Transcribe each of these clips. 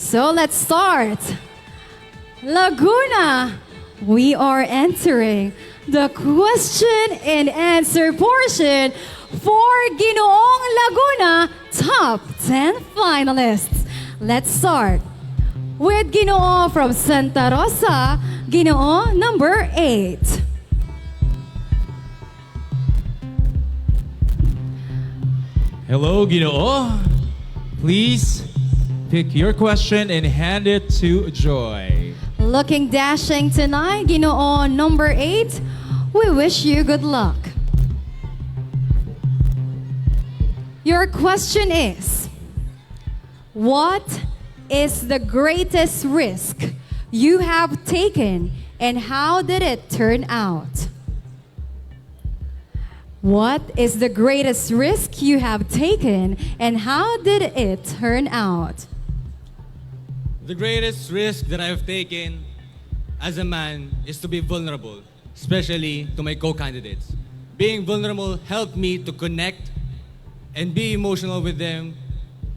So let's start. Laguna, we are entering the question and answer portion for Ginoong Laguna Top 10 finalists. Let's start with Ginoo from Santa Rosa, Ginoo number 8. Hello, Ginoo. Please pick your question and hand it to Joy. Looking dashing tonight, Ginoo number 8. We wish you good luck. Your question is, what is the greatest risk you have taken and how did it turn out? What is the greatest risk you have taken and how did it turn out? The greatest risk that I have taken as a man is to be vulnerable, especially to my co-candidates. Being vulnerable helped me to connect and be emotional with them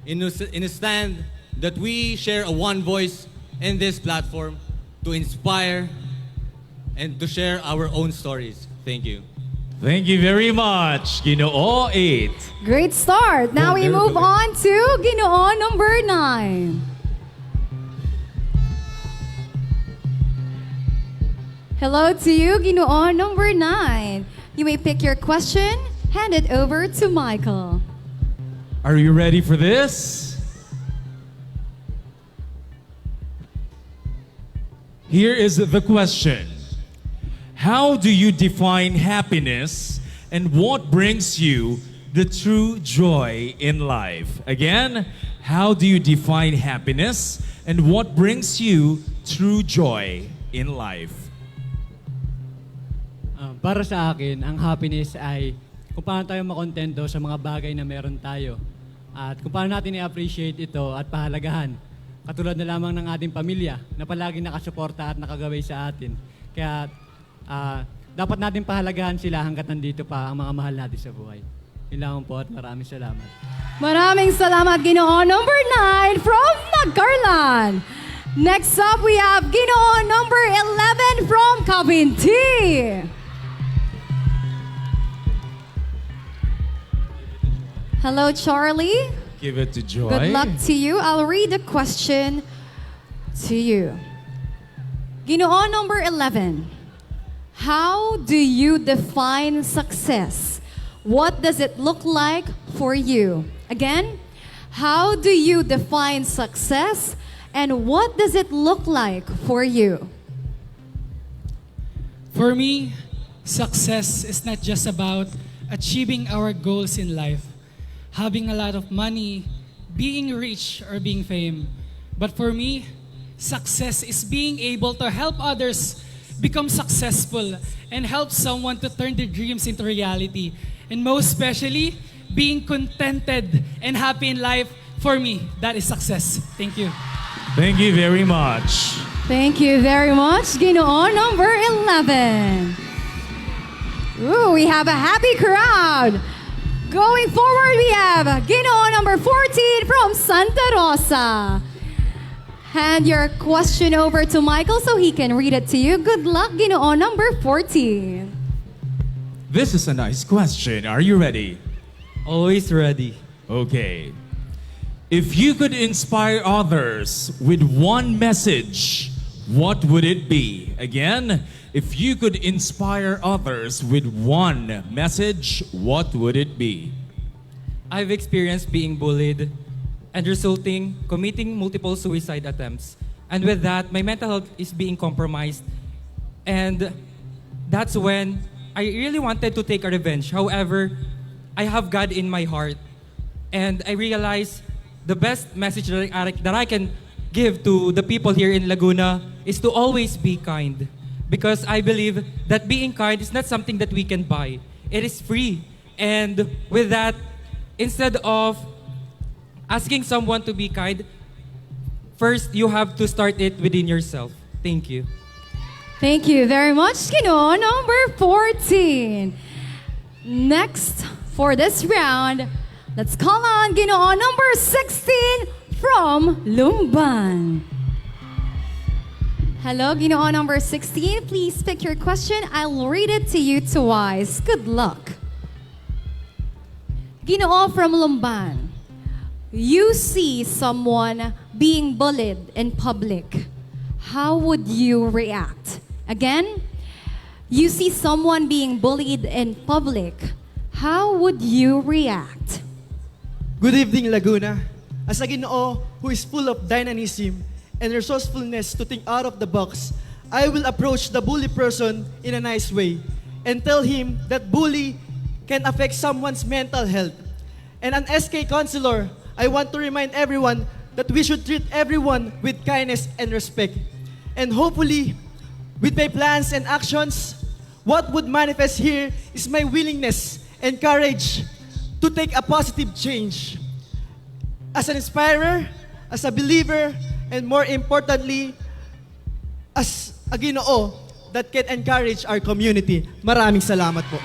in a stand that we share a one voice in this platform to inspire and to share our own stories. Thank you. Thank you very much, Ginoo 8. Great start. Now we move on to Ginoo number 9. Hello to you, Ginoo number 9. You may pick your question, hand it over to Michael. Are you ready for this? Here is the question. How do you define happiness and what brings you the true joy in life? Again, how do you define happiness and what brings you true joy in life? Para sa akin, ang happiness ay kung paano tayo makontento sa mga bagay na meron tayo. At kung paano natin i-appreciate ito at pahalagahan. Katulad na lamang ng ating pamilya na palaging nakasuporta at nakagaway sa atin. Kaya dapat natin pahalagahan sila hanggat nandito pa ang mga mahal natin sa buhay. Yun lang po at maraming salamat. Maraming salamat, Ginoo number 9 from Magcarlan. Next up, we have Ginoo number 11 from Cavinti. Hello, Charlie. Give it to Joy. Good luck to you. I'll read the question to you. Ginoo number 11. How do you define success? What does it look like for you? Again, how do you define success and what does it look like for you? For me, success is not just about achieving our goals in life, having a lot of money, being rich, or being famous. But for me, success is being able to help others become successful and help someone to turn their dreams into reality. And most especially, being contented and happy in life. For me, that is success. Thank you. Thank you very much. Thank you very much, Ginoo number 11. Ooh, we have a happy crowd. Going forward, we have Ginoo number 14 from Santa Rosa. Hand your question over to Michael so he can read it to you. Good luck, Ginoo number 14. This is a nice question. Are you ready? Always ready. Okay. If you could inspire others with one message, what would it be? Again, if you could inspire others with one message, what would it be? I've experienced being bullied and resulting committing multiple suicide attempts. And with that, my mental health is being compromised. And that's when I really wanted to take a revenge. However, I have God in my heart. And I realized the best message that I can give to the people here in Laguna is to always be kind. Because I believe that being kind is not something that we can buy. It is free. And with that, instead of asking someone to be kind, first you have to start it within yourself. Thank you. Thank you very much, Ginoo number 14. Next, for this round, let's call on Ginoo number 16 from Lumban. Hello, Ginoo number 16. Please pick your question. I'll read it to you twice. Good luck. Ginoo from Lumban. You see someone being bullied in public. How would you react? Again, you see someone being bullied in public. How would you react? Good evening, Laguna. As a Ginoo who is full of dynamism and resourcefulness to think out of the box, I will approach the bully person in a nice way and tell him that bully can affect someone's mental health. And an SK counselor, I want to remind everyone that we should treat everyone with kindness and respect. And hopefully, with my plans and actions, what would manifest here is my willingness and courage to take a positive change. As an inspirer, as a believer, and more importantly, as a Ginoo that can encourage our community. Maraming salamat po.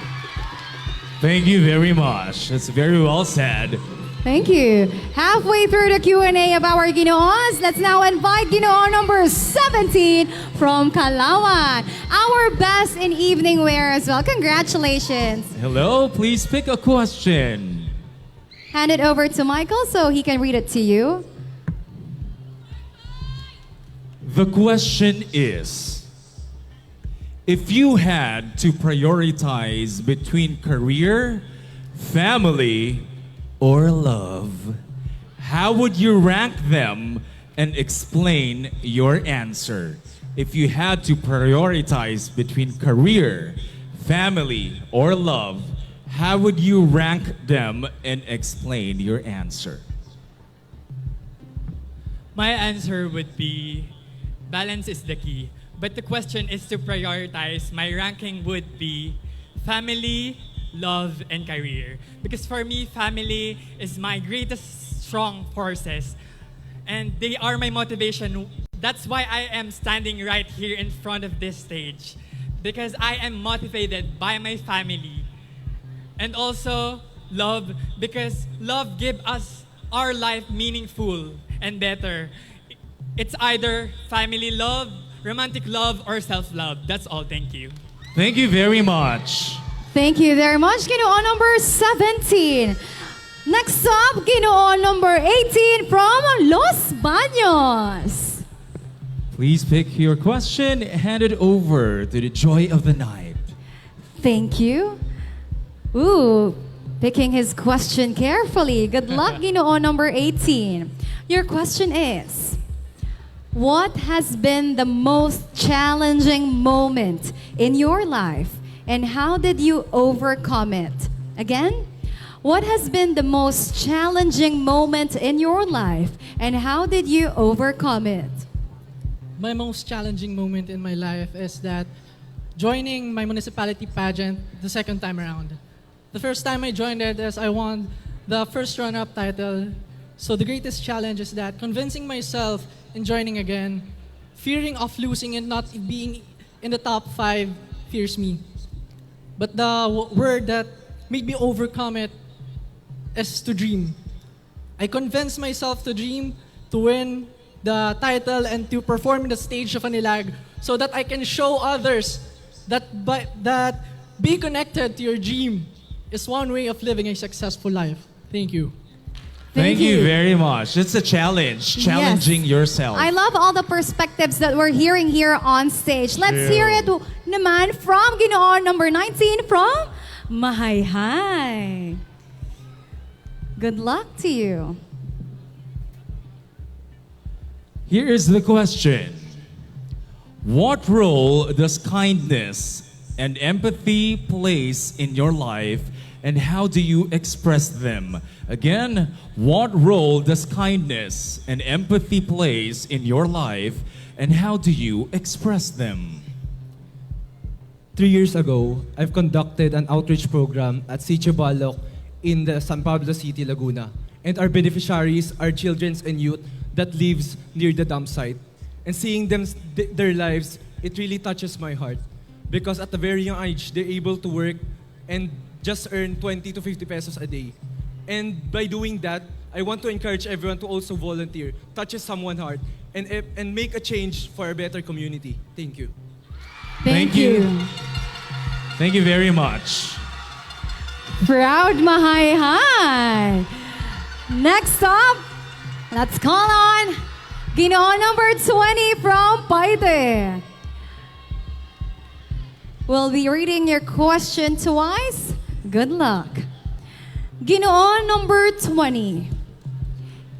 Thank you very much. That's very well said. Thank you. Halfway through the Q&A of our Ginoos, let's now invite Ginoo number 17 from Calauan. Our best in evening wear as well. Congratulations. Hello, please pick a question. Hand it over to Michael so he can read it to you. The question is, if you had to prioritize between career, family, or love, how would you rank them and explain your answer? If you had to prioritize between career, family, or love, how would you rank them and explain your answer? My answer would be balance is the key. But the question is to prioritize. My ranking would be family, love, and career. Because for me, family is my greatest strong forces. And they are my motivation. That's why I am standing right here in front of this stage. Because I am motivated by my family. And also love, because love gives us our life meaningful and better. It's either family love, romantic love, or self-love. That's all. Thank you. Thank you very much. Thank you very much, Ginoo number 17. Next up, Ginoo number 18 from Los Baños. Please pick your question, hand it over to the joy of the night. Thank you. Ooh, picking his question carefully. Good luck, Ginoo number 18. Your question is, what has been the most challenging moment in your life and how did you overcome it? Again, what has been the most challenging moment in your life and how did you overcome it? My most challenging moment in my life is that joining my municipality pageant the second time around. The first time I joined it is I won the first runner-up title. So the greatest challenge is that convincing myself in joining again, fearing of losing and not being in the top 5 fears me. But the word that made me overcome it is to dream. I convinced myself to dream, to win the title and to perform in the stage of Anilag so that I can show others that being connected to your dream is one way of living a successful life. Thank you. Thank you very much. It's a challenge, challenging yourself. I love all the perspectives that we're hearing here on stage. Let's hear it naman from Ginoo number 19 from Mahayhay. Good luck to you. Here is the question. What role does kindness and empathy plays in your life and how do you express them? Again, what role does kindness and empathy plays in your life and how do you express them? 3 years ago, I've conducted an outreach program at Sitio Balok in the San Pablo City, Laguna. And our beneficiaries are children and youth that lives near the dump site. And seeing them, their lives, it really touches my heart. Because at a very young age, they're able to work and just earn 20 to 50 pesos a day. And by doing that, I want to encourage everyone to also volunteer, touches someone's heart, and make a change for a better community. Thank you. Thank you. Thank you very much. Proud Mahayhay. Next up, let's call on Ginoo number 20 from Paite. We'll be reading your question twice. Good luck. Ginoo number 20.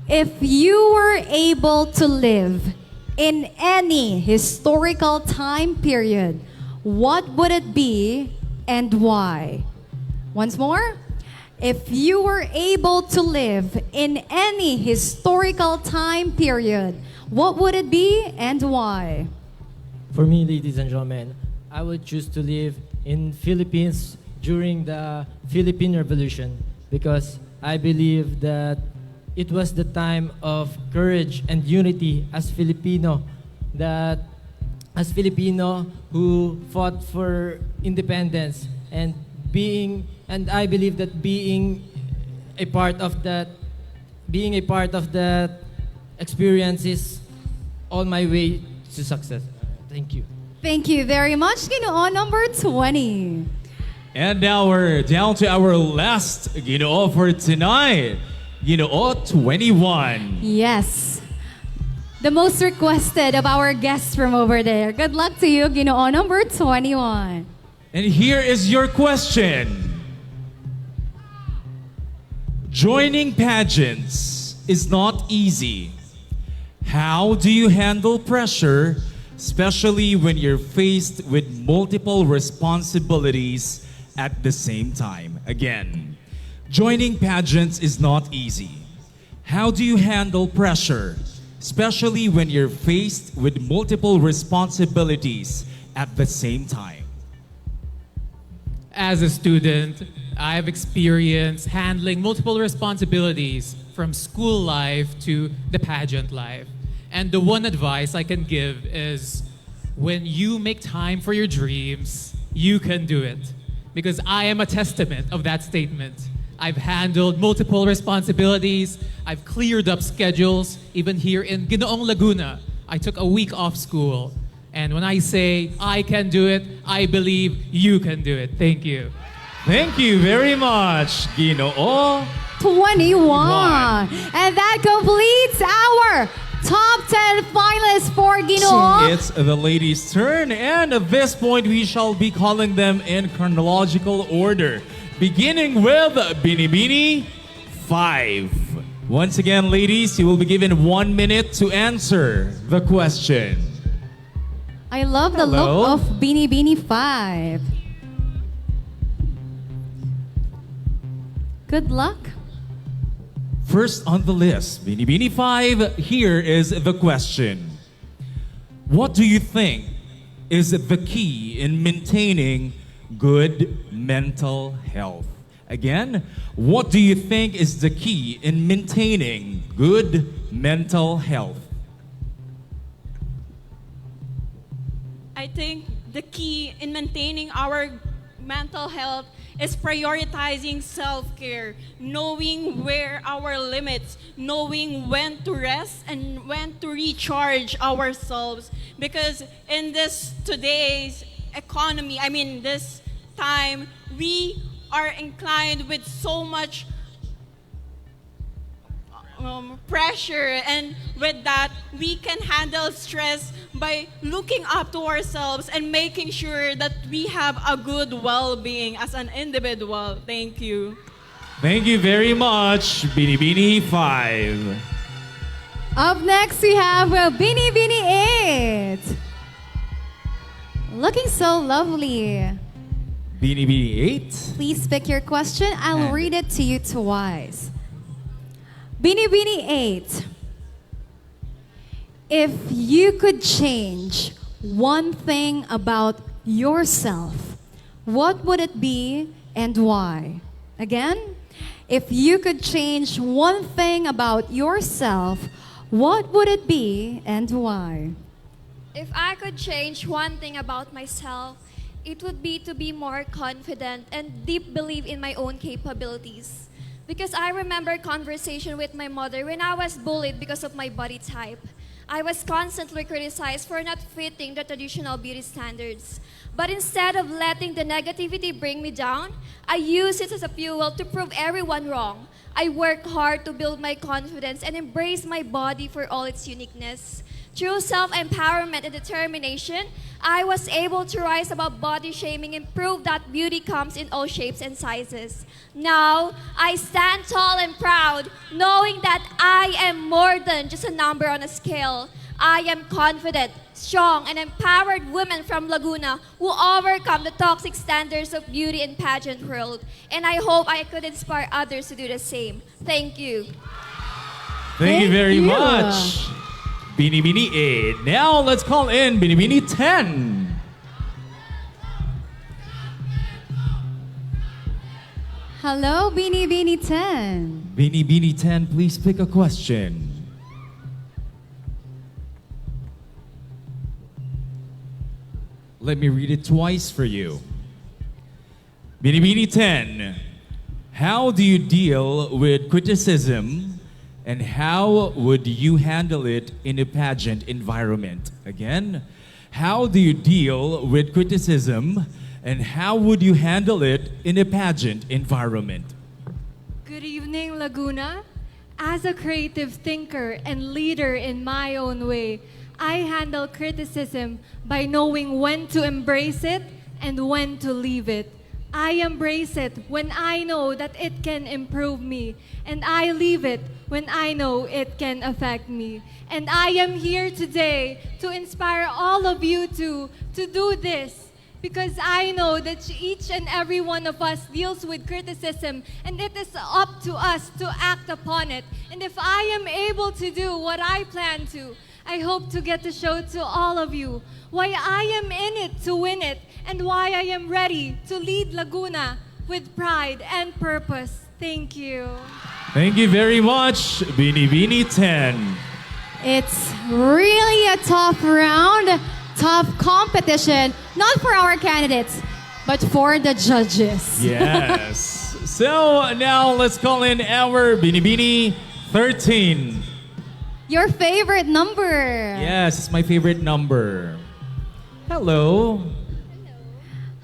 If you were able to live in any historical time period, what would it be and why? Once more. If you were able to live in any historical time period, what would it be and why? For me, ladies and gentlemen, I would choose to live in Philippines during the Philippine Revolution because I believe that it was the time of courage and unity as Filipino, who fought for independence and I believe that being a part of that experience is on my way to success. Thank you. Thank you very much, Ginoo number 20. And now we're down to our last Ginoo for tonight. Ginoo 21. Yes. The most requested of our guests from over there. Good luck to you, Ginoo number 21. And here is your question. Joining pageants is not easy. How do you handle pressure, especially when you're faced with multiple responsibilities at the same time? Again, joining pageants is not easy. How do you handle pressure, especially when you're faced with multiple responsibilities at the same time? As a student, I have experienced handling multiple responsibilities from school life to the pageant life. And the one advice I can give is when you make time for your dreams, you can do it. Because I am a testament of that statement. I've handled multiple responsibilities, I've cleared up schedules, even here in Ginoong Laguna. I took a week off school. And when I say I can do it, I believe you can do it. Thank you. Thank you very much, Ginoo 21. And that completes our top 10 finalists for Ginoo. It's the ladies' turn, and at this point, we shall be calling them in chronological order, beginning with Binibining Five. Once again, ladies, you will be given 1 minute to answer the question. I love the Hello. look of Beanie Five. Good luck. First on the list, Beanie Five, here is the question. What do you think is the key in maintaining good mental health? Again, what do you think is the key in maintaining good mental health? I think the key in maintaining our mental health is prioritizing self-care, knowing where our limits, knowing when to rest and when to recharge ourselves. Because in this today's economy, this time, we are inclined with so much pressure, and with that, we can handle stress by looking up to ourselves and making sure that we have a good well-being as an individual. Thank you. Thank you very much, Beanie Five. Up next, we have Beanie Eight. Looking so lovely. Beanie Eight. Please pick your question. I'll read it to you twice. Beanie Eight. If you could change one thing about yourself, what would it be and why? Again, if you could change one thing about yourself, what would it be and why? If I could change one thing about myself, it would be to be more confident and deep believe in my own capabilities. Because I remember conversation with my mother when I was bullied because of my body type. I was constantly criticized for not fitting the traditional beauty standards. But instead of letting the negativity bring me down, I used it as a fuel to prove everyone wrong. I worked hard to build my confidence and embrace my body for all its uniqueness. Through self-empowerment and determination, I was able to rise above body shaming and prove that beauty comes in all shapes and sizes. Now, I stand tall and proud, knowing that I am more than just a number on a scale. I am confident, strong, and empowered woman from Laguna who overcome the toxic standards of beauty and pageant world. And I hope I could inspire others to do the same. Thank you. Thank you very much, Beanie Eight. Now let's call in Beanie Ten. Hello, Beanie Ten. Beanie Ten, please pick a question. Let me read it twice for you. Beanie Ten, how do you deal with criticism and how would you handle it in a pageant environment? Again, how do you deal with criticism and how would you handle it in a pageant environment? Good evening, Laguna. As a creative thinker and leader in my own way, I handle criticism by knowing when to embrace it and when to leave it. I embrace it when I know that it can improve me, and I leave it when I know it can affect me. And I am here today to inspire all of you to do this, because I know that each and every one of us deals with criticism, and it is up to us to act upon it. And if I am able to do what I plan to, I hope to get to show to all of you why I am in it to win it and why I am ready to lead Laguna with pride and purpose. Thank you. Thank you very much, Beanie Ten. It's really a tough round, tough competition, not for our candidates, but for the judges. Yes. So now let's call in our Beanie 13. Your favorite number. Yes, it's my favorite number. Hello.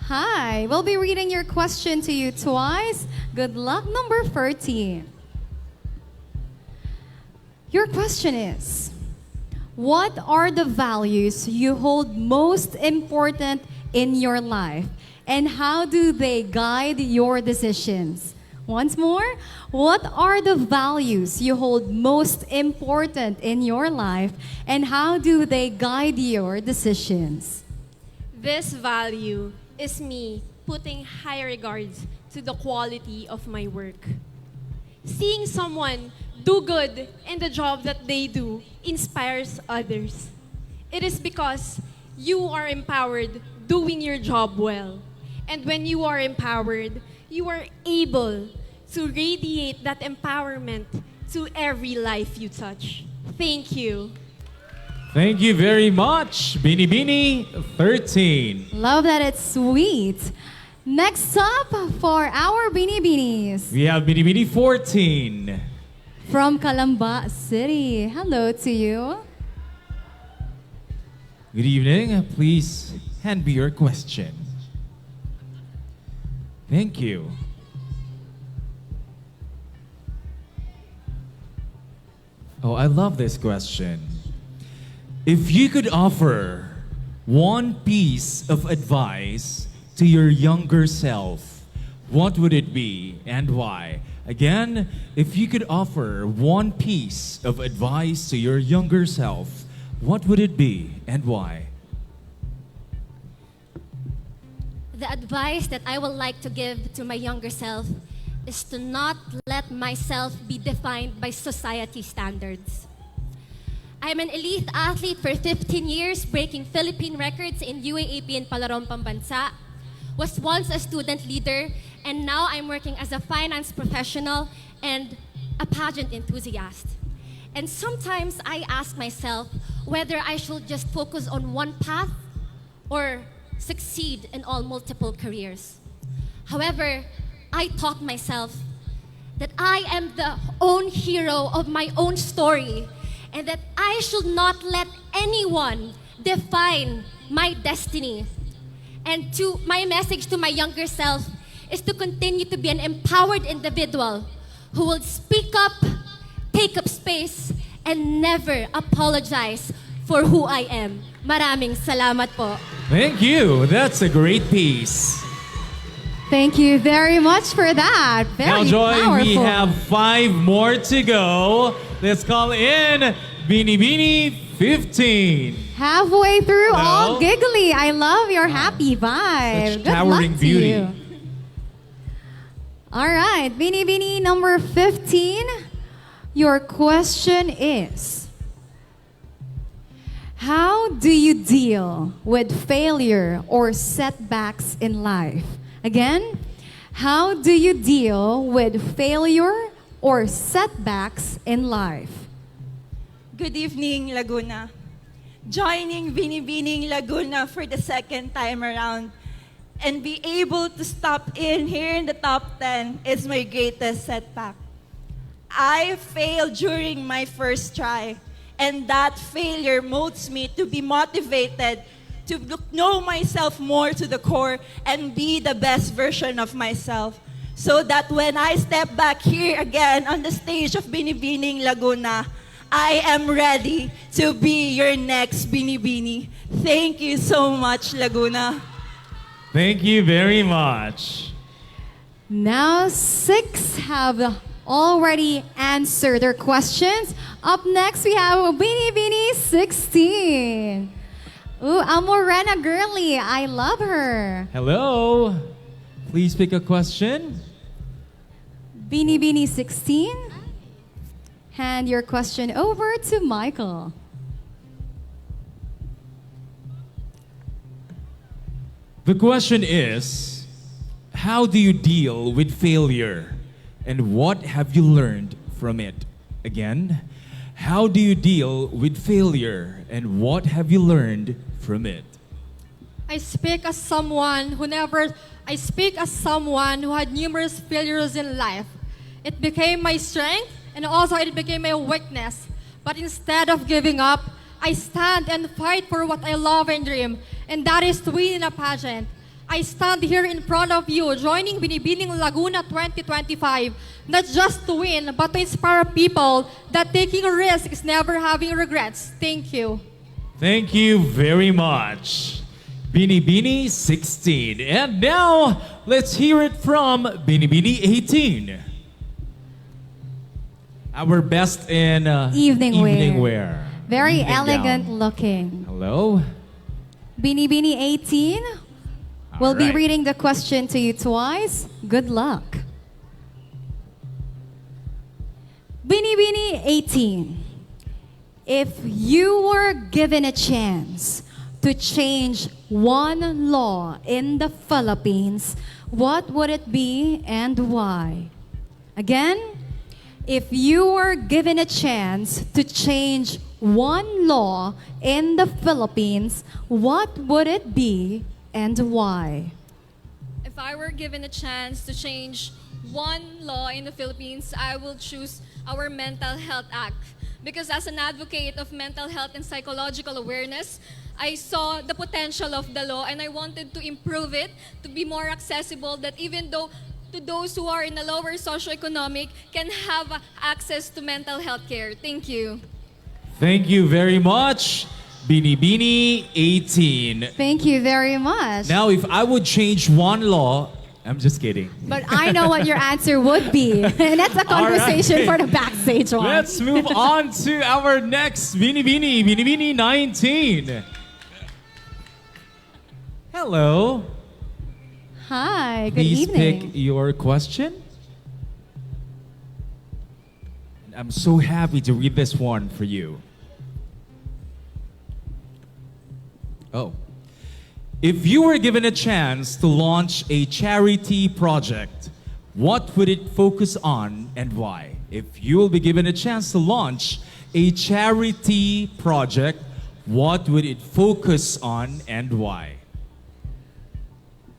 Hi, we'll be reading your question to you twice. Good luck, number 13. Your question is, what are the values you hold most important in your life, and how do they guide your decisions? Once more, what are the values you hold most important in your life, and how do they guide your decisions? This value is me putting high regards to the quality of my work. Seeing someone do good in the job that they do inspires others. It is because you are empowered doing your job well. And when you are empowered, you are able to radiate that empowerment to every life you touch. Thank you. Thank you very much, Beanie 13. Love that, it's sweet. Next up for our Beanies. We have Beanie 14. From Calamba City. Hello to you. Good evening. Please hand me your question. Thank you. Oh, I love this question. If you could offer one piece of advice to your younger self, what would it be and why? Again, if you could offer one piece of advice to your younger self, what would it be and why? The advice that I would like to give to my younger self is to not let myself be defined by society standards. I'm an elite athlete for 15 years, breaking Philippine records in UAAP and Palarong Pambansa. Was once a student leader, and now I'm working as a finance professional and a pageant enthusiast. And sometimes I ask myself whether I should just focus on one path or succeed in all multiple careers. However, I taught myself that I am the own hero of my own story, and that I should not let anyone define my destiny. And to my message to my younger self is to continue to be an empowered individual who will speak up, take up space, and never apologize for who I am. Maraming salamat po. Thank you. That's a great piece. Thank you very much for that. Very Now, Joy, powerful. we have 5 more to go. Let's call in Beanie 15. Halfway through, Hello? all giggly. I love your happy vibe. Such Good towering luck to beauty. you. All right, Beanie number 15. Your question is, how do you deal with failure or setbacks in life? Again, how do you deal with failure or setbacks in life? Good evening, Laguna. Joining Binibining Laguna for the second time around and be able to stop in here in the top 10 is my greatest setback. I failed during my first try, and that failure motivates me to be motivated to know myself more to the core and be the best version of myself, so that when I step back here again on the stage of Binibining Laguna, I am ready to be your next Binibini. Thank you so much, Laguna. Thank you very much. Now 6 have already answered their questions. Up next, we have Beanie 16. Ooh, a Morena girly. I love her. Hello. Please pick a question. Beanie 16. Hand your question over to Michael. The question is, how do you deal with failure and what have you learned from it? Again, how do you deal with failure and what have you learned from it? I speak as someone who had numerous failures in life. It became my strength and also it became my weakness. But instead of giving up, I stand and fight for what I love and dream, and that is to win in a pageant. I stand here in front of you, joining Binibining Laguna 2025, not just to win, but to inspire people that taking a risk is never having regrets. Thank you. Thank you very much. Beanie 16. And now, let's hear it from Beanie 18. Our best in Evening wear. Very Evening elegant gown. looking. Hello. Beanie 18. We'll All be right. reading the question to you twice. Good luck. Beanie 18. If you were given a chance to change one law in the Philippines, what would it be and why? Again, if you were given a chance to change one law in the Philippines, what would it be and why? If I were given a chance to change one law in the Philippines, I will choose our Mental Health Act. Because as an advocate of mental health and psychological awareness, I saw the potential of the law and I wanted to improve it to be more accessible, that even though to those who are in the lower socioeconomic can have access to mental health care. Thank you. Thank you very much, Beanie 18. Thank you very much. Now, if I would change one law, I'm just kidding. But I know what your answer would be. And that's a conversation All right. for the backstage one. Let's move on to our next Beanie 19. Hello. Hi, good Please evening. pick your question. I'm so happy to read this one for you. Oh. If you were given a chance to launch a charity project, what would it focus on and why? If you will be given a chance to launch a charity project, what would it focus on and why?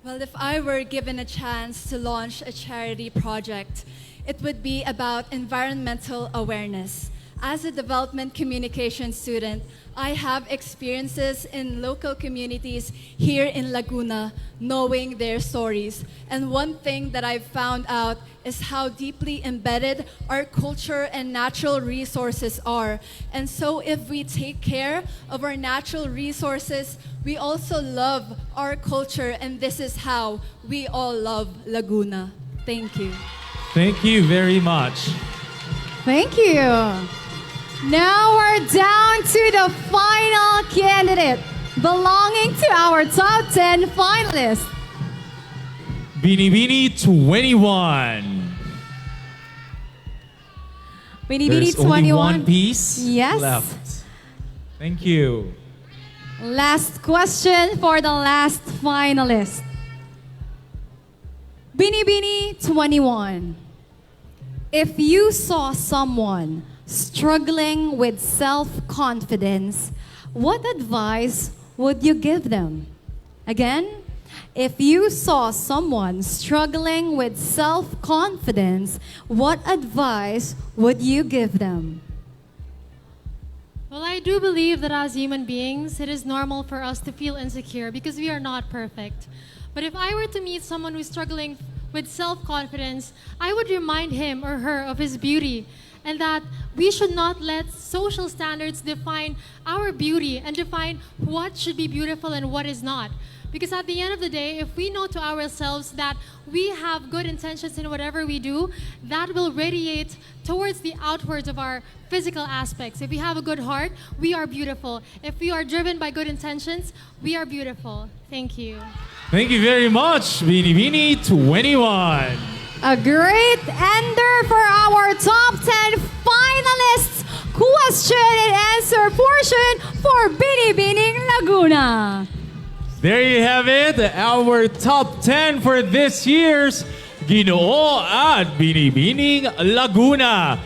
Well, if I were given a chance to launch a charity project, it would be about environmental awareness. As a development communication student, I have experiences in local communities here in Laguna, knowing their stories. And one thing that I've found out is how deeply embedded our culture and natural resources are. And so if we take care of our natural resources, we also love our culture, and this is how we all love Laguna. Thank you. Thank you very much. Thank you. Now we're down to the final candidate belonging to our top 10 finalists. Beanie 21. Beanie There's 21. only one piece Yes. left. Thank you. Last question for the last finalist. Beanie 21. If you saw someone struggling with self-confidence, what advice would you give them? Again, if you saw someone struggling with self-confidence, what advice would you give them? Well, I do believe that as human beings, it is normal for us to feel insecure because we are not perfect. But if I were to meet someone who's struggling with self-confidence, I would remind him or her of his beauty, and that we should not let social standards define our beauty and define what should be beautiful and what is not. Because at the end of the day, if we know to ourselves that we have good intentions in whatever we do, that will radiate towards the outwards of our physical aspects. If we have a good heart, we are beautiful. If we are driven by good intentions, we are beautiful. Thank you. Thank you very much, Beanie 21. A great ender for our top 10 finalists. Question and answer portion for Binibining Laguna. There you have it, our top 10 for this year's Ginoo at Binibining Laguna.